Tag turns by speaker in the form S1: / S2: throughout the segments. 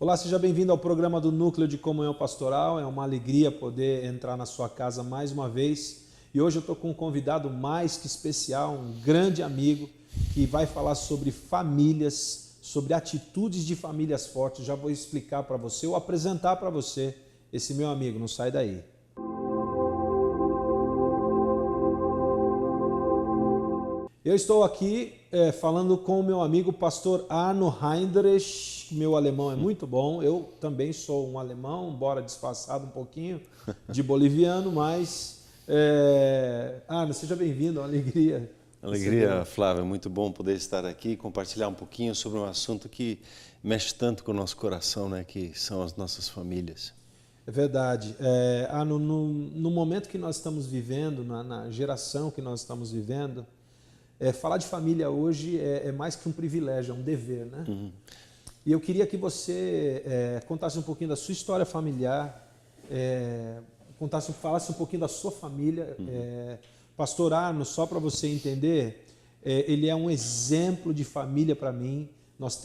S1: Olá, seja bem-vindo ao programa do Núcleo de Comunhão Pastoral. É uma alegria poder entrar na sua casa mais uma vez. E hoje eu estou com um convidado mais que especial, um grande amigo, que vai falar sobre famílias, sobre atitudes de famílias fortes. Já vou explicar para você ou apresentar para você esse meu amigo. Não sai daí. Eu estou aqui falando com o meu amigo pastor Arno Heinrich. Meu alemão é muito bom. Eu também sou um alemão, embora disfarçado um pouquinho de boliviano, mas Arno, seja bem-vindo, é uma alegria.
S2: Alegria, Flávio, é muito bom poder estar aqui e compartilhar um pouquinho sobre um assunto que mexe tanto com o nosso coração, né, que são as nossas famílias.
S1: É verdade. Arno, no momento que nós estamos vivendo, na geração que nós estamos vivendo, falar de família hoje é mais que um privilégio, é um dever, né?
S2: Uhum.
S1: E eu queria que você contasse um pouquinho da sua história familiar, falasse um pouquinho da sua família. Pastor Arno, só para você entender, ele é um exemplo de família para mim. Nós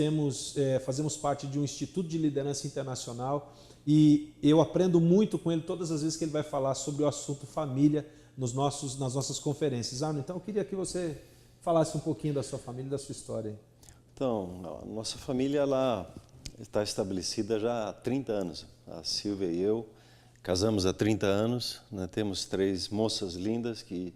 S1: fazemos parte de um Instituto de Liderança Internacional e eu aprendo muito com ele todas as vezes que ele vai falar sobre o assunto família nas nossas conferências. Arno, então eu queria que você falasse um pouquinho da sua família e da sua história.
S2: Então, a nossa família ela está estabelecida já há 30 anos. A Silvia e eu casamos há 30 anos, né? Temos 3 moças lindas que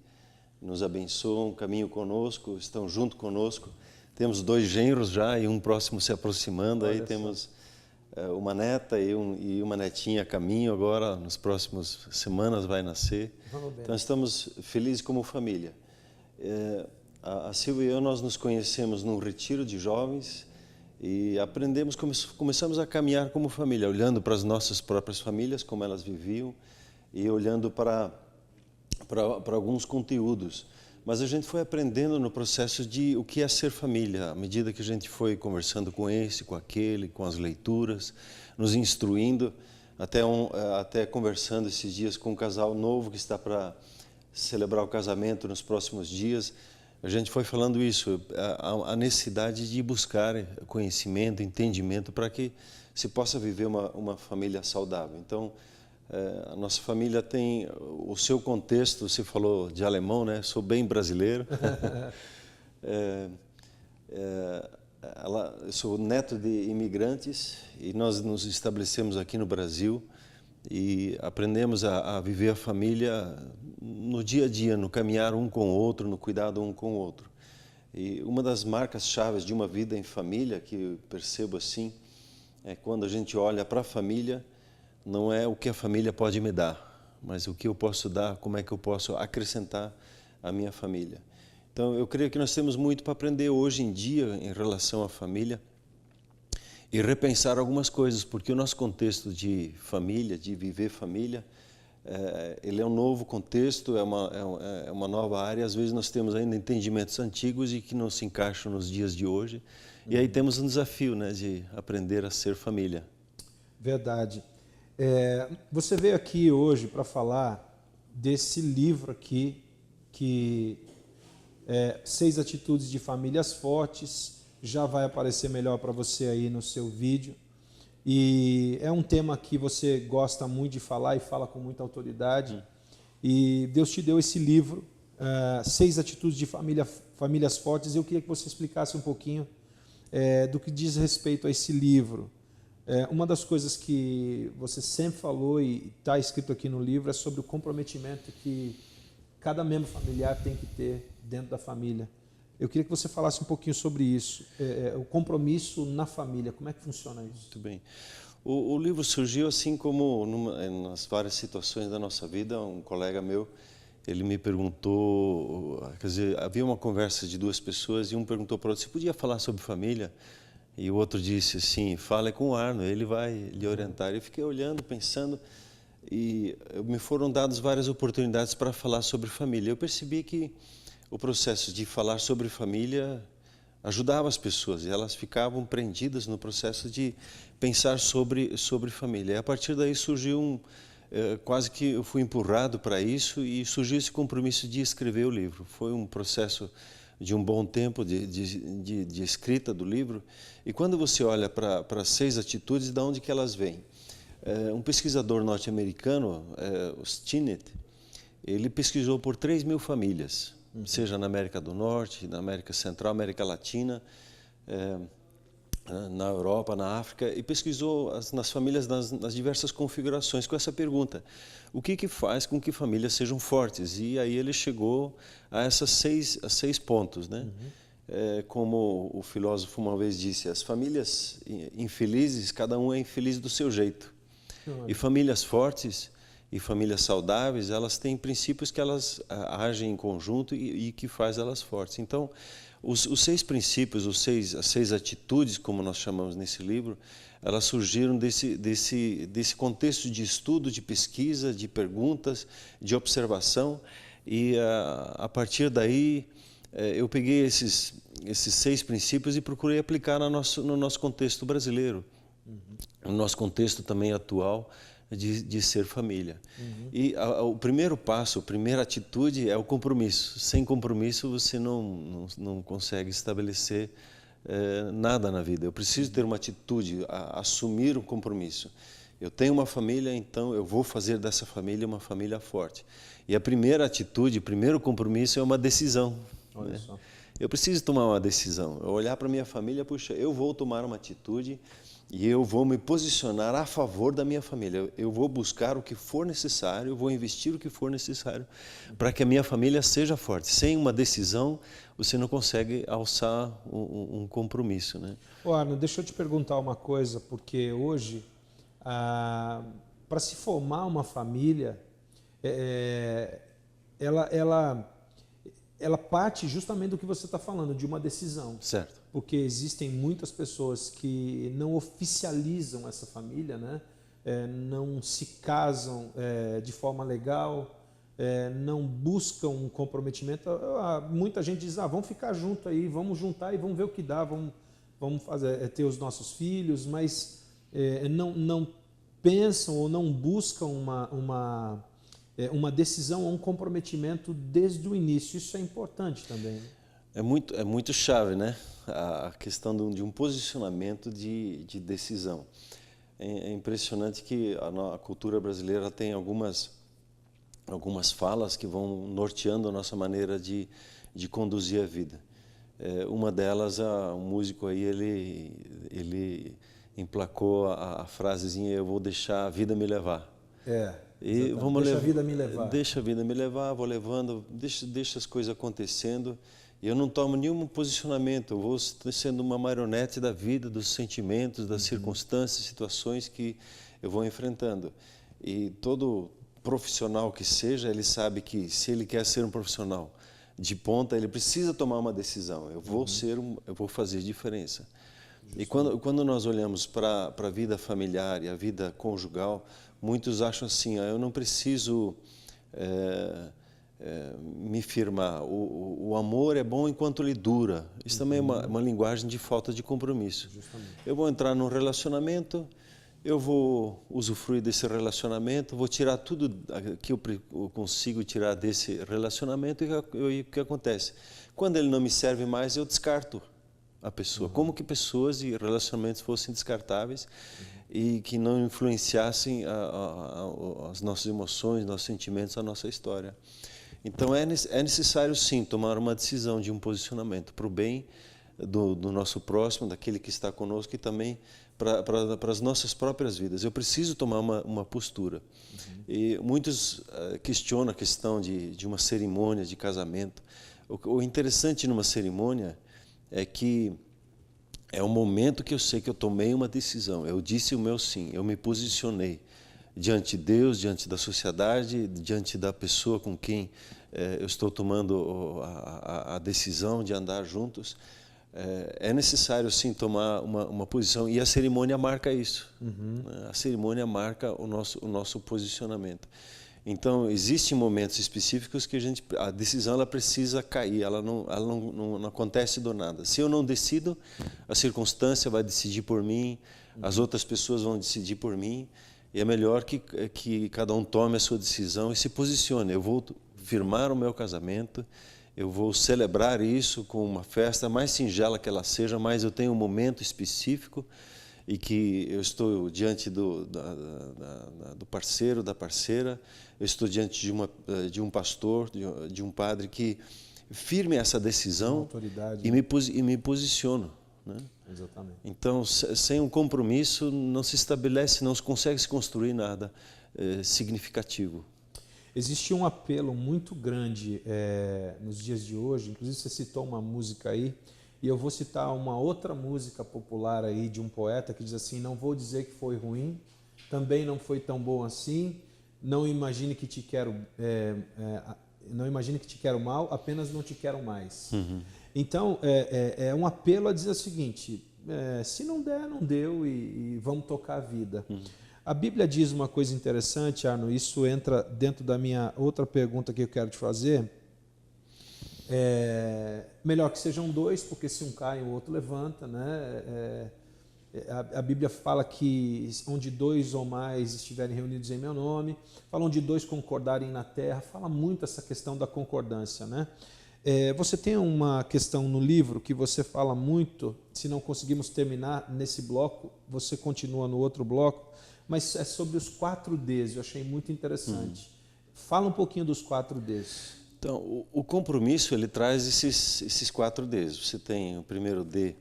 S2: nos abençoam, caminham conosco, estão junto conosco. Temos 2 genros já e um próximo se aproximando. Olha, aí temos uma neta e uma netinha a caminho agora, nas próximas semanas vai nascer. Então estamos felizes como família. A Silvia e eu, nós nos conhecemos num retiro de jovens e começamos a caminhar como família, olhando para as nossas próprias famílias, como elas viviam, e olhando para alguns conteúdos. Mas a gente foi aprendendo no processo de o que é ser família, à medida que a gente foi conversando com esse, com aquele, com as leituras, nos instruindo, até conversando esses dias com um casal novo que está para celebrar o casamento nos próximos dias. A gente foi falando isso, a necessidade de buscar conhecimento, entendimento, para que se possa viver uma família saudável. Então, a nossa família tem o seu contexto. Você falou de alemão, né? Sou bem brasileiro. Eu sou neto de imigrantes e nós nos estabelecemos aqui no Brasil e aprendemos a viver a família no dia a dia, no caminhar um com o outro, no cuidado um com o outro. E uma das marcas chaves de uma vida em família, que eu percebo assim, é quando a gente olha para a família, não é o que a família pode me dar, mas o que eu posso dar, como é que eu posso acrescentar à minha família. Então, eu creio que nós temos muito para aprender hoje em dia em relação à família e repensar algumas coisas, porque o nosso contexto de família, de viver família, ele é um novo contexto, é uma nova área. Às vezes nós temos ainda entendimentos antigos e que não se encaixam nos dias de hoje. E aí temos um desafio, né, de aprender a ser família.
S1: Verdade. Você veio aqui hoje para falar desse livro aqui, que 6 atitudes de famílias fortes. Já vai aparecer melhor para você aí no seu vídeo. E é um tema que você gosta muito de falar e fala com muita autoridade. E Deus te deu esse livro, 6 atitudes de famílias fortes. Eu queria que você explicasse um pouquinho do que diz respeito a esse livro. Uma das coisas que você sempre falou e está escrito aqui no livro é sobre o comprometimento que cada membro familiar tem que ter dentro da família. Eu queria que você falasse um pouquinho sobre isso, o compromisso na família, como é que funciona isso?
S2: Muito bem. O livro surgiu assim como nas várias situações da nossa vida. Um colega meu, ele me perguntou, quer dizer, havia uma conversa de 2 pessoas e um perguntou para o outro se podia falar sobre família. E o outro disse assim, fale com o Arno, ele vai lhe orientar. Eu fiquei olhando, pensando, e me foram dadas várias oportunidades para falar sobre família. Eu percebi que o processo de falar sobre família ajudava as pessoas e elas ficavam prendidas no processo de pensar sobre família. E a partir daí surgiu quase que eu fui empurrado para isso e surgiu esse compromisso de escrever o livro. Foi um processo de um bom tempo de escrita do livro. E quando você olha para as 6 atitudes, de onde que elas vêm? Um pesquisador norte-americano, o Stinnett, ele pesquisou por 3.000 famílias, seja na América do Norte, na América Central, América Latina, na Europa, na África, e pesquisou nas famílias nas diversas configurações com essa pergunta: o que faz com que famílias sejam fortes? E aí ele chegou a esses 6 pontos, né? Como o filósofo uma vez disse, as famílias infelizes, cada um é infeliz do seu jeito. E famílias fortes e famílias saudáveis, elas têm princípios que elas agem em conjunto e que faz elas fortes. Então, os 6 princípios, as 6 atitudes, como nós chamamos nesse livro, elas surgiram desse contexto de estudo, de pesquisa, de perguntas, de observação. E a partir daí, eu peguei esses 6 princípios e procurei aplicar no nosso contexto brasileiro, no nosso contexto também atual de ser família. E o primeiro passo, a primeira atitude é o compromisso. Sem compromisso você não consegue estabelecer nada na vida. Eu preciso ter uma atitude, assumir um compromisso. Eu tenho uma família, então eu vou fazer dessa família uma família forte. E a primeira atitude, o primeiro compromisso é uma decisão.
S1: Olha
S2: né?
S1: só.
S2: Eu preciso tomar uma decisão. Eu olhar para a minha família, puxa, eu vou tomar uma atitude e eu vou me posicionar a favor da minha família. Eu vou buscar o que for necessário, eu vou investir o que for necessário para que a minha família seja forte. Sem uma decisão, você não consegue alçar um compromisso, né?
S1: Arno, deixa eu te perguntar uma coisa, porque hoje, para se formar uma família, ela parte justamente do que você está falando, de uma decisão.
S2: Certo.
S1: Porque existem muitas pessoas que não oficializam essa família, né? Não se casam de forma legal, não buscam um comprometimento. Muita gente diz, vamos ficar junto aí, vamos juntar e vamos ver o que dá, vamos fazer, ter os nossos filhos, mas não pensam ou não buscam uma decisão ou um comprometimento desde o início. Isso é importante também, né?
S2: É muito chave, né? A questão de um posicionamento de decisão. É impressionante que a cultura brasileira tem algumas falas que vão norteando a nossa maneira de conduzir a vida. Uma delas, um músico aí, ele emplacou a frasezinha: eu vou deixar a vida me levar. E
S1: deixa a vida me levar.
S2: Deixa a vida me levar, vou levando, deixa as coisas acontecendo. E eu não tomo nenhum posicionamento, eu vou sendo uma marionete da vida, dos sentimentos, das circunstâncias, situações que eu vou enfrentando. E todo profissional que seja, ele sabe que se ele quer ser um profissional de ponta, ele precisa tomar uma decisão. Eu vou fazer diferença. Justamente. E quando nós olhamos para a vida familiar e a vida conjugal, muitos acham assim: eu não preciso me firmar. O amor é bom enquanto ele dura. Isso também é uma linguagem de falta de compromisso.
S1: Justamente.
S2: Eu vou entrar num relacionamento, eu vou usufruir desse relacionamento, vou tirar tudo que eu consigo tirar desse relacionamento, e o que acontece? Quando ele não me serve mais, eu descarto a pessoa. Como que pessoas e relacionamentos fossem descartáveis e que não influenciassem as nossas emoções, nossos sentimentos, a nossa história. Então é necessário sim tomar uma decisão de um posicionamento para o bem do nosso próximo, daquele que está conosco, e também para as nossas próprias vidas. Eu preciso tomar uma postura. E muitos questionam a questão de uma cerimônia de casamento. O interessante numa cerimônia é que é o momento que eu sei que eu tomei uma decisão, eu disse o meu sim, eu me posicionei diante de Deus, diante da sociedade, diante da pessoa com quem eu estou tomando a decisão de andar juntos. É necessário sim tomar uma posição, e a cerimônia marca isso. A cerimônia marca o nosso posicionamento. Então, existem momentos específicos que a decisão ela precisa cair, ela não acontece do nada. Se eu não decido, a circunstância vai decidir por mim, as outras pessoas vão decidir por mim, e é melhor que cada um tome a sua decisão e se posicione. Eu vou firmar o meu casamento, eu vou celebrar isso com uma festa, mais singela que ela seja, mas eu tenho um momento específico e que eu estou diante do parceiro, da parceira, eu estou diante de um pastor, de um padre que firme essa decisão e me posiciono. Né?
S1: Exatamente.
S2: Então, sem um compromisso, não se estabelece, não se consegue se construir nada significativo.
S1: Existe um apelo muito grande nos dias de hoje, inclusive você citou uma música aí, e eu vou citar uma outra música popular aí de um poeta que diz assim: não vou dizer que foi ruim, também não foi tão bom assim, não imagine que te quero, não imagine que te quero mal, apenas não te quero mais.
S2: Uhum.
S1: Então, é um apelo a dizer o seguinte, se não der, não deu e vamos tocar a vida.
S2: Uhum.
S1: A Bíblia diz uma coisa interessante, Arno, isso entra dentro da minha outra pergunta que eu quero te fazer. Melhor que sejam dois, porque se um cai, o outro levanta, né? A Bíblia fala que onde dois ou mais estiverem reunidos em meu nome, fala onde dois concordarem na terra, fala muito essa questão da concordância, né? Você tem uma questão no livro que você fala muito, se não conseguimos terminar nesse bloco, você continua no outro bloco, mas é sobre os 4 Ds, eu achei muito interessante. Fala um pouquinho dos 4 Ds.
S2: Então, o compromisso, ele traz esses 4 Ds. Você tem o primeiro D,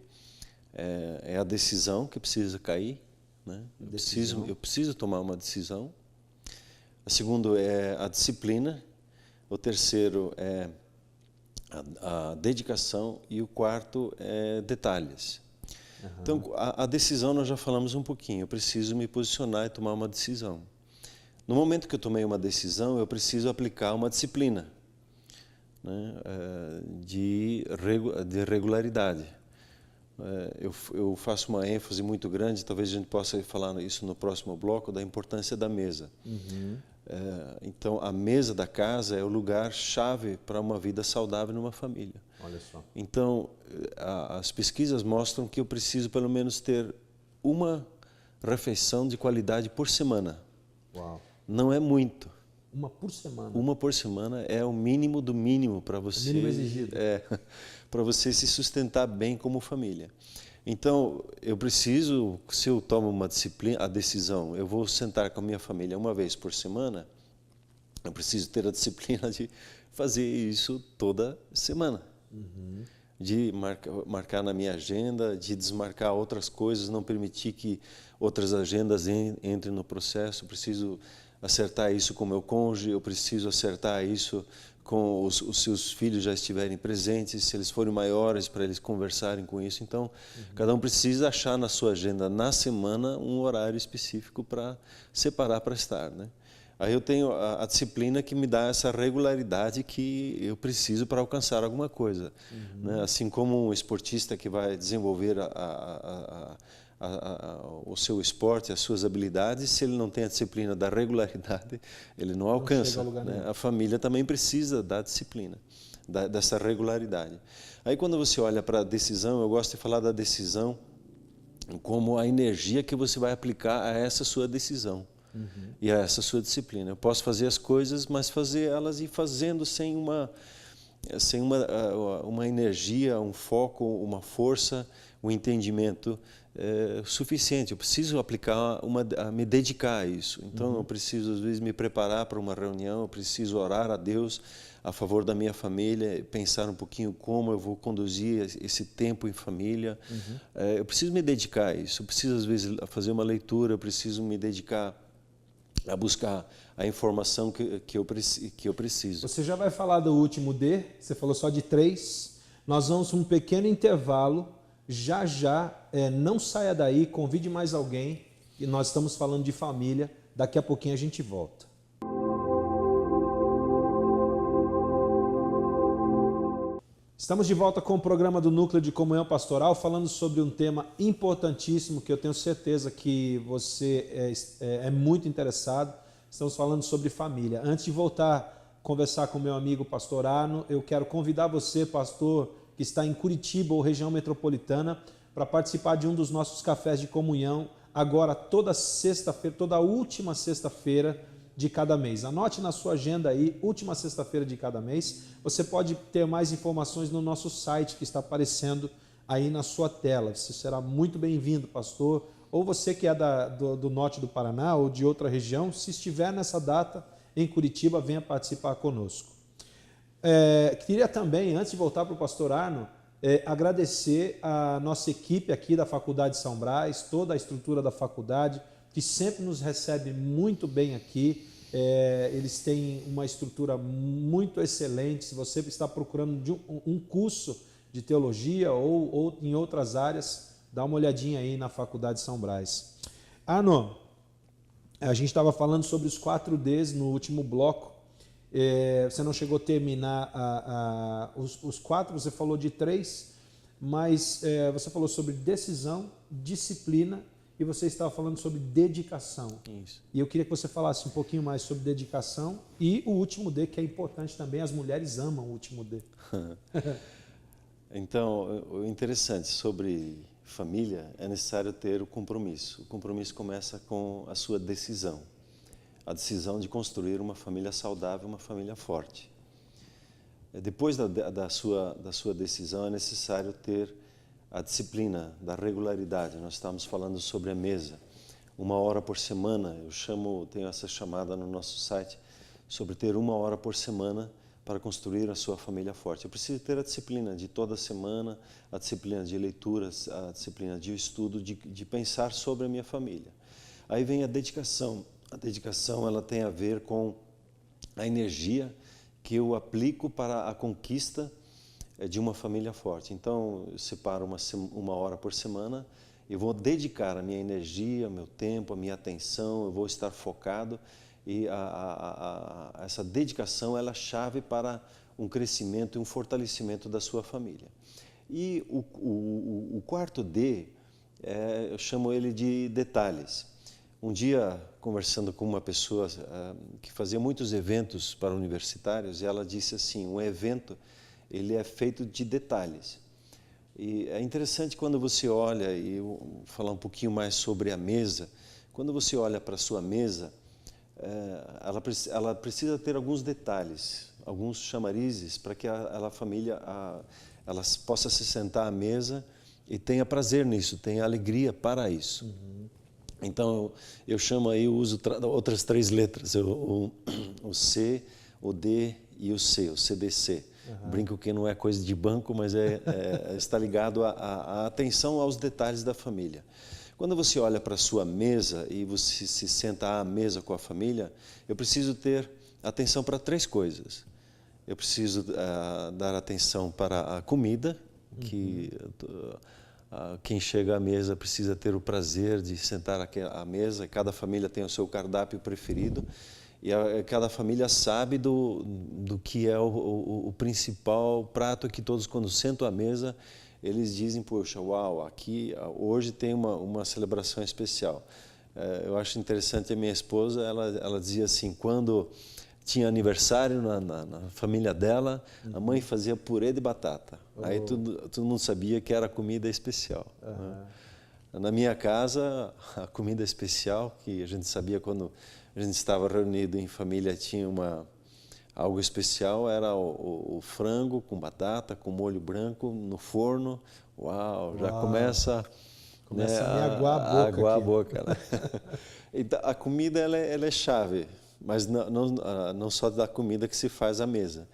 S2: é a decisão que precisa cair, né? Eu preciso tomar uma decisão. O segundo é a disciplina. O terceiro é a dedicação. E o quarto é detalhes. Uhum. Então, a decisão nós já falamos um pouquinho. Eu preciso me posicionar e tomar uma decisão. No momento que eu tomei uma decisão, eu preciso aplicar uma disciplina, né, de regularidade. Eu faço uma ênfase muito grande, talvez a gente possa falar isso no próximo bloco, da importância da mesa.
S1: Uhum.
S2: Então, a mesa da casa é o lugar-chave para uma vida saudável numa família.
S1: Olha só.
S2: Então, as pesquisas mostram que eu preciso pelo menos ter uma refeição de qualidade por semana.
S1: Uau.
S2: Não é muito.
S1: Uma por semana?
S2: Uma por semana é o mínimo do mínimo para você.
S1: O mínimo exigido.
S2: Para você se sustentar bem como família. Então, eu preciso, se eu tomo uma disciplina, a decisão, eu vou sentar com a minha família uma vez por semana, eu preciso ter a disciplina de fazer isso toda semana.
S1: Uhum.
S2: De marcar na minha agenda, de desmarcar outras coisas, não permitir que outras agendas entrem no processo. Eu preciso acertar isso com o meu cônjuge, eu preciso acertar isso com os seus filhos já estiverem presentes, se eles forem maiores, para eles conversarem com isso. Então, cada um precisa achar na sua agenda, na semana, um horário específico para separar para estar, né? Aí eu tenho a disciplina que me dá essa regularidade que eu preciso para alcançar alguma coisa. Né? Assim como um esportista que vai desenvolver o seu esporte, as suas habilidades, se ele não tem a disciplina da regularidade, ele não alcança. Né? A família também precisa da disciplina, dessa regularidade. Aí quando você olha para a decisão, eu gosto de falar da decisão como a energia que você vai aplicar a essa sua decisão. E a essa sua disciplina. Eu posso fazer as coisas, mas fazer elas e fazendo sem uma energia, um foco, uma força, um entendimento suficiente. Eu preciso aplicar, me dedicar a isso. Então, eu preciso, às vezes, me preparar para uma reunião, eu preciso orar a Deus a favor da minha família, pensar um pouquinho como eu vou conduzir esse tempo em família. Eu preciso me dedicar a isso. Eu preciso, às vezes, fazer uma leitura, eu preciso me dedicar a buscar a informação que eu preciso.
S1: Você já vai falar do último D, você falou só de 3. Nós vamos para um pequeno intervalo, já, não saia daí, convide mais alguém, e nós estamos falando de família, daqui a pouquinho a gente volta. Estamos de volta com o programa do Núcleo de Comunhão Pastoral, falando sobre um tema importantíssimo que eu tenho certeza que você é muito interessado. Estamos falando sobre família. Antes de voltar a conversar com meu amigo pastor Arno, eu quero convidar você, pastor, que está em Curitiba ou região metropolitana, para participar de um dos nossos cafés de comunhão, agora toda sexta-feira, toda última sexta-feira de cada mês. Anote na sua agenda aí, última sexta-feira de cada mês. Você pode ter mais informações no nosso site que está aparecendo aí na sua tela. Você será muito bem-vindo, pastor. Ou você que é do norte do Paraná ou de outra região, se estiver nessa data em Curitiba, venha participar conosco. Queria também, antes de voltar para o pastor Arno, agradecer a nossa equipe aqui da Faculdade São Brás, toda a estrutura da faculdade, que sempre nos recebe muito bem aqui. Eles têm uma estrutura muito excelente. Se você está procurando um curso de teologia ou em outras áreas, dá uma olhadinha aí na Faculdade São Brás. Arno, a gente estava falando sobre os 4Ds no último bloco. Você não chegou a terminar os 4, você falou de 3, mas você falou sobre decisão, disciplina, e você estava falando sobre dedicação.
S2: Isso.
S1: E eu queria que você falasse um pouquinho mais sobre dedicação e o último D, que é importante também, as mulheres amam o último D.
S2: Então, o interessante sobre família é necessário ter o compromisso. O compromisso começa com a sua decisão. A decisão de construir uma família saudável, uma família forte. Depois da sua decisão, é necessário ter a disciplina da regularidade. Nós estamos falando sobre a mesa. 1 hora por semana, tenho essa chamada no nosso site, sobre ter 1 hora por semana para construir a sua família forte. Eu preciso ter a disciplina de toda semana, a disciplina de leituras, a disciplina de estudo, de pensar sobre a minha família. Aí vem a dedicação. A dedicação, ela tem a ver com a energia que eu aplico para a conquista de uma família forte. Então, eu separo 1 hora por semana, eu vou dedicar a minha energia, meu tempo, a minha atenção, eu vou estar focado, e essa dedicação ela é a chave para um crescimento e um fortalecimento da sua família. E o 4D, eu chamo ele de detalhes. Um dia, conversando com uma pessoa que fazia muitos eventos para universitários, e ela disse assim, um evento ele é feito de detalhes. E é interessante quando você olha, e eu vou falar um pouquinho mais sobre a mesa, quando você olha para a sua mesa, ela precisa ter alguns detalhes, alguns chamarizes, para que a família ela possa se sentar à mesa e tenha prazer nisso, tenha alegria para isso. Uhum. Então, eu chamo aí, eu uso outras 3 letras, o C, o D e o C, o CDC. Uhum. Brinco que não é coisa de banco, mas está ligado à atenção aos detalhes da família. Quando você olha para a sua mesa e você se senta à mesa com a família, eu preciso ter atenção para 3 coisas. Eu preciso dar atenção para a comida, que quem chega à mesa precisa ter o prazer de sentar à mesa. Cada família tem o seu cardápio preferido e cada família sabe do que é o principal prato que todos, quando sentam à mesa, eles dizem, poxa, uau, aqui hoje tem uma celebração especial. Eu acho interessante, a minha esposa, ela dizia assim, quando tinha aniversário na família dela, a mãe fazia purê de batata. Aí todo mundo sabia que era comida especial. Né? Na minha casa, a comida especial, que a gente sabia quando a gente estava reunido em família, tinha algo especial, era o frango com batata, com molho branco, no forno. Uau, já começa
S1: a me aguar a boca.
S2: Né? Então, a comida ela é chave. Mas não só da comida que se faz à mesa.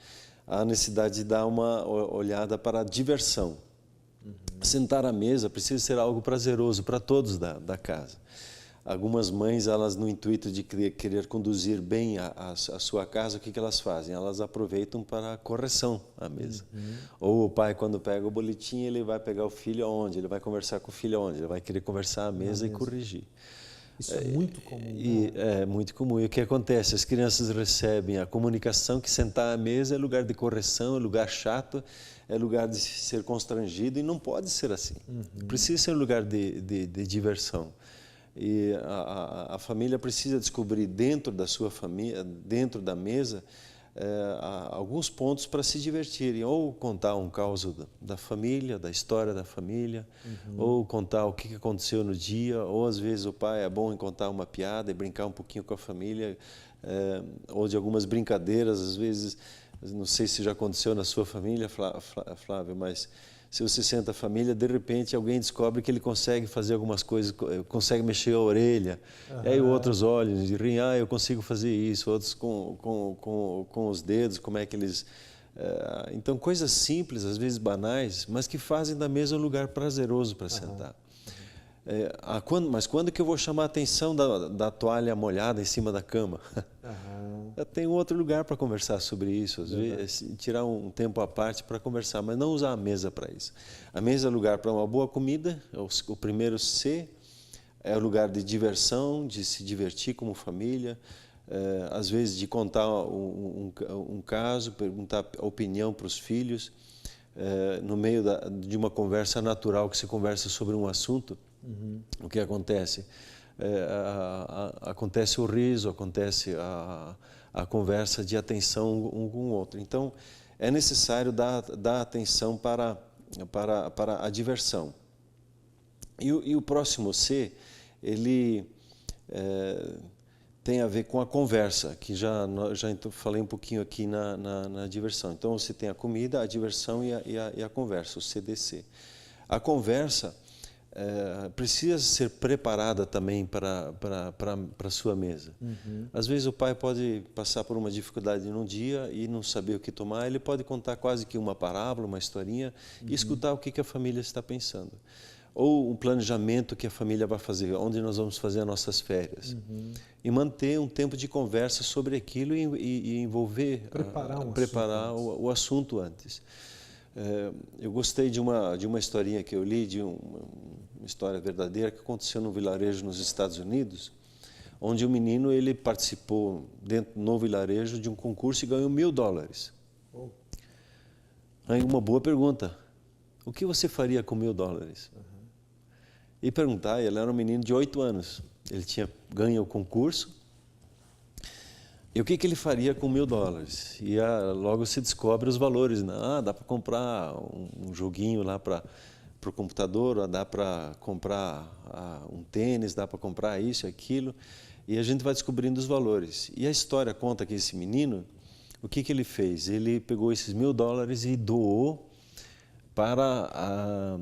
S2: Há necessidade de dar uma olhada para a diversão. Uhum. Sentar à mesa precisa ser algo prazeroso para todos da casa. Algumas mães, elas no intuito de querer conduzir bem a sua casa, o que elas fazem? Elas aproveitam para a correção à mesa. Uhum. Ou o pai, quando pega o boletim, ele vai pegar o filho aonde? Ele vai conversar com o filho aonde? Ele vai querer conversar à mesa e corrigir.
S1: Isso é muito comum.
S2: É muito comum. E o que acontece? As crianças recebem a comunicação que sentar à mesa é lugar de correção, é lugar chato, é lugar de ser constrangido, e não pode ser assim. Uhum. Precisa ser lugar de diversão. E a família precisa descobrir dentro da sua família, dentro da mesa, alguns pontos para se divertirem, ou contar um caos da família, da história da família, ou contar o que aconteceu no dia, ou às vezes o pai é bom em contar uma piada e brincar um pouquinho com a família, ou de algumas brincadeiras, às vezes, não sei se já aconteceu na sua família, Flávio, mas se você senta a família, de repente alguém descobre que ele consegue fazer algumas coisas, consegue mexer a orelha, e aí outros olham e riem, eu consigo fazer isso, outros com os dedos, como é que eles... então, coisas simples, às vezes banais, mas que fazem da mesa um lugar prazeroso para sentar. Mas quando que eu vou chamar a atenção da toalha molhada em cima da cama? Tem outro lugar para conversar sobre isso, às vezes, tirar um tempo à parte para conversar, mas não usar a mesa para isso. A mesa é lugar para uma boa comida, o primeiro C, é o lugar de diversão, de se divertir como família, às vezes de contar um caso, perguntar a opinião para os filhos, no meio de uma conversa natural que se conversa sobre um assunto. O que acontece? Acontece o riso, acontece a conversa de atenção um com o outro. Então, é necessário dar atenção para a diversão. E o próximo C, ele tem a ver com a conversa, que já falei um pouquinho aqui na diversão. Então, você tem a comida, a diversão e a conversa, o CDC. A conversa precisa ser preparada também para a sua mesa. Às vezes o pai pode passar por uma dificuldade num dia e não saber o que tomar, ele pode contar quase que uma parábola, uma historinha, e escutar o que a família está pensando. Ou um planejamento que a família vai fazer, onde nós vamos fazer as nossas férias. E manter um tempo de conversa sobre aquilo e envolver, preparar o assunto antes. Eu gostei de uma historinha que eu li, de uma história verdadeira que aconteceu num vilarejo nos Estados Unidos, onde o menino ele participou no vilarejo de um concurso e ganhou $1.000. Aí uma boa pergunta: o que você faria com $1.000? E perguntar, ele era um menino de 8 anos, ele tinha ganho o concurso. E o que ele faria com $1.000? E logo se descobre os valores. Dá para comprar um joguinho lá para o computador, dá para comprar um tênis, dá para comprar isso e aquilo. E a gente vai descobrindo os valores. E a história conta que esse menino, o que ele fez? Ele pegou esses $1.000 e doou para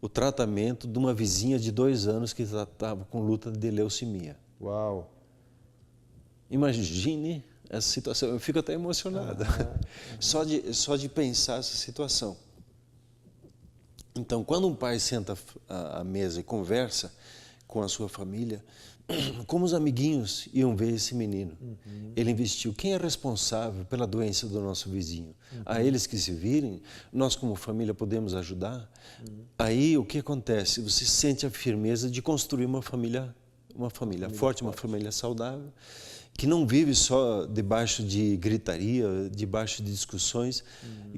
S2: o tratamento de uma vizinha de 2 anos que estava com luta de leucemia.
S1: Uau!
S2: Imagine essa situação, eu fico até emocionado, só de pensar essa situação. Então, quando um pai senta à mesa e conversa com a sua família, como os amiguinhos iam ver esse menino? Ele investiu. Quem é responsável pela doença do nosso vizinho? A eles que se virem, nós como família podemos ajudar. Aí o que acontece? Você sente a firmeza de construir uma família forte, uma família saudável, que não vive só debaixo de gritaria, debaixo de discussões,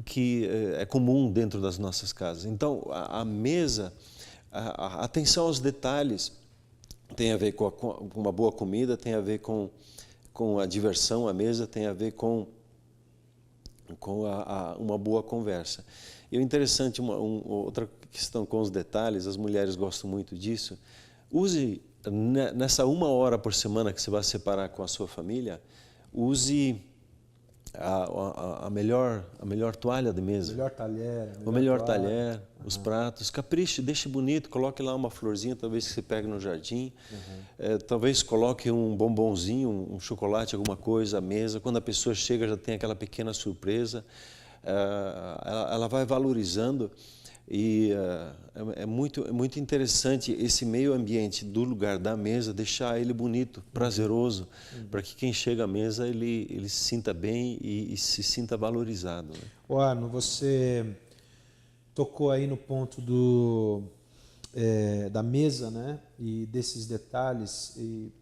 S2: que é comum dentro das nossas casas. Então, a mesa, a atenção aos detalhes, tem a ver com uma boa comida, tem a ver com a diversão, a mesa tem a ver com uma boa conversa. E o interessante, outra questão com os detalhes, as mulheres gostam muito disso, use... Nessa 1 hora por semana que você vai separar com a sua família, use a melhor toalha de mesa. O melhor talher, os pratos. Capriche, deixe bonito, coloque lá uma florzinha, talvez que você pegue no jardim. Talvez coloque um bombonzinho, um chocolate, alguma coisa à mesa. Quando a pessoa chega, já tem aquela pequena surpresa. Ela vai valorizando. E é muito interessante esse meio ambiente do lugar da mesa, deixar ele bonito, prazeroso, para que quem chega à mesa ele se sinta bem e se sinta valorizado.
S1: Né? Arno, você tocou aí no ponto da mesa, né? E desses detalhes. E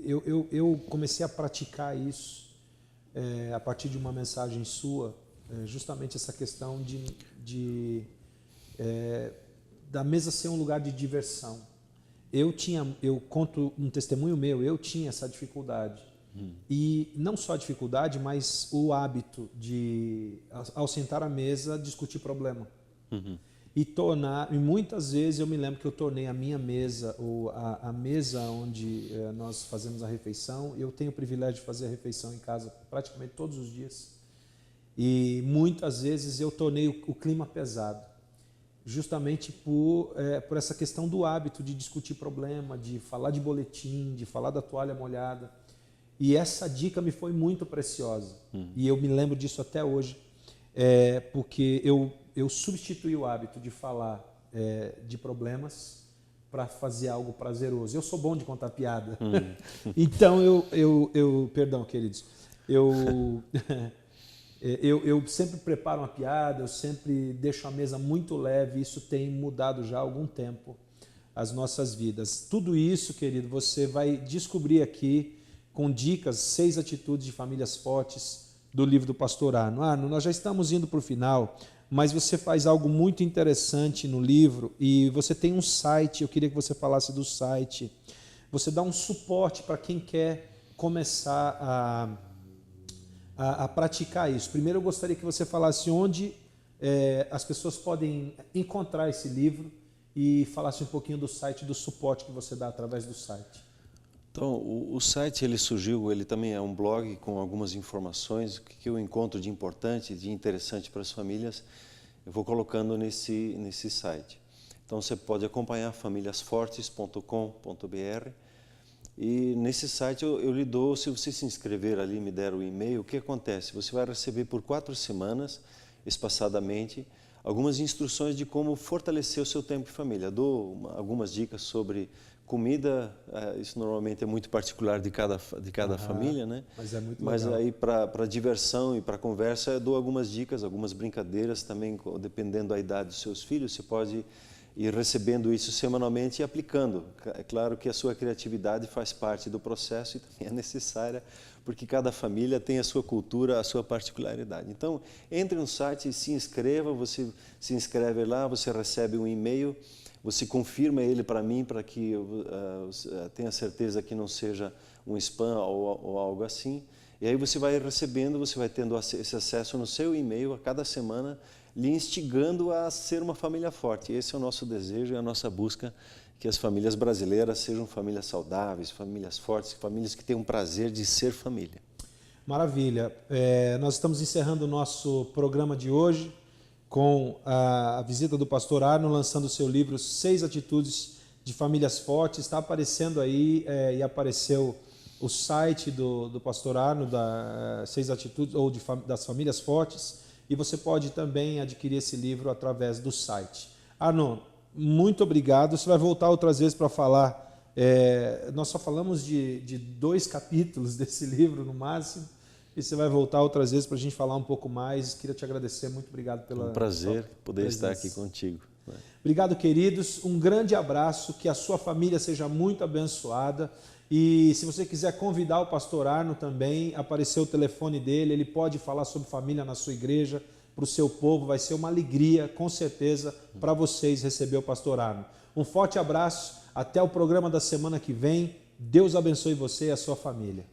S1: eu comecei a praticar isso a partir de uma mensagem sua. Justamente essa questão da mesa ser um lugar de diversão. Eu conto um testemunho meu, eu tinha essa dificuldade. E não só a dificuldade, mas o hábito de, ao sentar à mesa, discutir problema. e muitas vezes eu me lembro que eu tornei a minha mesa, ou a mesa onde nós fazemos a refeição, eu tenho o privilégio de fazer a refeição em casa praticamente todos os dias, e muitas vezes eu tornei o clima pesado, justamente por essa questão do hábito de discutir problema, de falar de boletim, de falar da toalha molhada, e essa dica me foi muito preciosa, e eu me lembro disso até hoje, porque eu substituí o hábito de falar de problemas para fazer algo prazeroso. Eu sou bom de contar piada. Então, perdão, queridos, eu sempre preparo uma piada, eu sempre deixo a mesa muito leve, isso tem mudado já há algum tempo as nossas vidas. Tudo isso, querido, você vai descobrir aqui com dicas, 6 atitudes de famílias fortes do livro do pastor Arno. Arno, nós já estamos indo para o final, mas você faz algo muito interessante no livro e você tem um site, eu queria que você falasse do site. Você dá um suporte para quem quer começar a praticar isso. Primeiro eu gostaria que você falasse onde as pessoas podem encontrar esse livro e falasse um pouquinho do site, do suporte que você dá através do site.
S2: Então, o site ele surgiu, ele também é um blog com algumas informações, o que eu encontro de importante, de interessante para as famílias, eu vou colocando nesse site. Então, você pode acompanhar famíliasfortes.com.br e nesse site eu lhe dou, se você se inscrever ali, me der o e-mail, o que acontece? Você vai receber por 4 semanas, espaçadamente, algumas instruções de como fortalecer o seu tempo de família. Dou algumas dicas sobre comida, isso normalmente é muito particular de cada família, né?
S1: Mas é muito
S2: Mas
S1: legal.
S2: aí para diversão e para conversa eu dou algumas dicas, algumas brincadeiras também, dependendo da idade dos seus filhos, você pode ir recebendo isso semanalmente e aplicando. É claro que a sua criatividade faz parte do processo e também é necessária, porque cada família tem a sua cultura, a sua particularidade. Então, entre no site e se inscreva, você se inscreve lá, você recebe um e-mail, você confirma ele para mim, para que eu tenha certeza que não seja um spam ou algo assim. E aí você vai recebendo, você vai tendo esse acesso no seu e-mail a cada semana, lhe instigando a ser uma família forte. Esse é o nosso desejo e a nossa busca, que as famílias brasileiras sejam famílias saudáveis, famílias fortes, famílias que tenham prazer de ser família.
S1: Maravilha. Nós estamos encerrando o nosso programa de hoje com a visita do pastor Arno, lançando o seu livro 6 atitudes de famílias fortes. Está aparecendo aí e apareceu o site do pastor Arno, 6 atitudes ou das famílias fortes, e você pode também adquirir esse livro através do site. Arno, muito obrigado. Você vai voltar outras vezes para falar. Nós só falamos de 2 capítulos desse livro no máximo. E você vai voltar outras vezes para a gente falar um pouco mais. Queria te agradecer, muito obrigado pela
S2: É um prazer poder
S1: presença.
S2: estar aqui contigo.
S1: Obrigado, queridos. Um grande abraço, que a sua família seja muito abençoada. E se você quiser convidar o pastor Arno também, apareceu o telefone dele, ele pode falar sobre família na sua igreja, para o seu povo. Vai ser uma alegria, com certeza, para vocês receber o pastor Arno. Um forte abraço, até o programa da semana que vem. Deus abençoe você e a sua família.